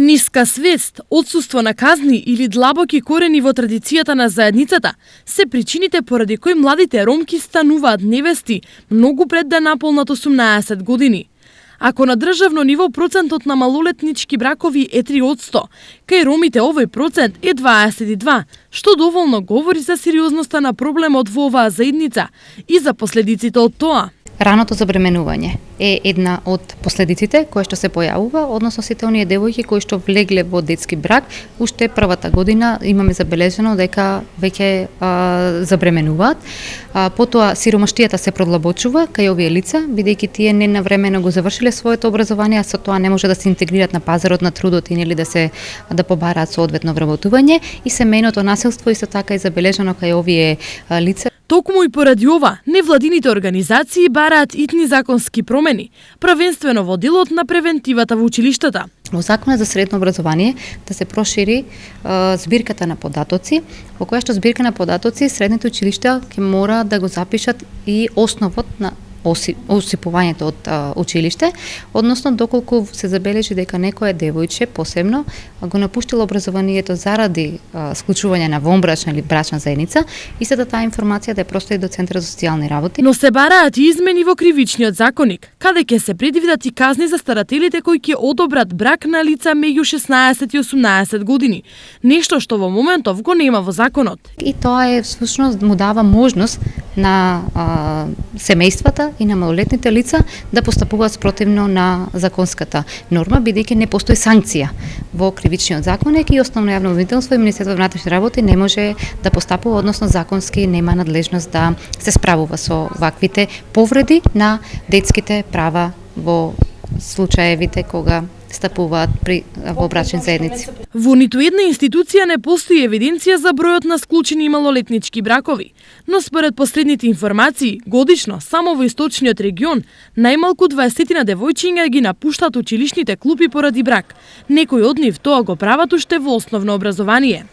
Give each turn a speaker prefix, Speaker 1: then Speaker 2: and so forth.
Speaker 1: Ниска свест, отсуство на казни или длабоки корени во традицијата на заедницата се причините поради кои младите ромки стануваат невести многу пред да наполнат 18 години. Ако на државно ниво процентот на малолетнички бракови е 3%, кај ромите овој процент е 22%, што доволно говори за сериозноста на проблемот во оваа заедница и за последиците од тоа.
Speaker 2: Раното забременување е една од последиците кои што се појавува, односно сите оние девојки кои што влегле во детски брак, уште првата година имаме забележено дека веќе забременуваат. Потоа сиромаштијата се продлабочува кај овие лица, бидејќи тие не навремено го завршиле своето образование, а со тоа не може да се интегрираат на пазарот на трудот и нели да побараат соодветно вработување, и семејното насилство исто така е забележано кај овие лица.
Speaker 1: Токму и поради ова, невладините организации бараат итни законски промени, првенствено во делот на превентивата во училиштата.
Speaker 2: Во Законот за средно образование да се прошири збирката на податоци, во која што збирка на податоци средните училишта ќе мора да го запишат и основот на осипувањето од училиште, односно доколку се забележи дека некоја девојче посебно го напуштило образованието заради склучување на вонбрачна или брачна заедница, и сета таа информација да ја проследи до Центар за социјални работи.
Speaker 1: Но се бараат и измени во кривичниот законник, каде ќе се предвидат и казни за старателите кои ќе одобрат брак на лица меѓу 16 и 18 години, нешто што во моментов го нема во законот.
Speaker 2: И тоа е всушност му дава можност на семејствата и на малолетните лица да постапуваат спротивно на законската норма, бидејќи не постои санкција во кривичниот законник и Основно јавно обвинителство и Министерство на внатрешни работи не може да постапува, односно законски нема надлежност да се справува со ваквите повреди на детските права во случаевите кога стапуваат во брачни заедници.
Speaker 1: Во ниту една институција не постои евиденција за бројот на склучени малолетнички бракови, но според последните информации, годишно само во источниот регион најмалку 20 девојчиња ги напуштаат училишните клупи поради брак. Некои од нив тоа го прават уште во основно образование.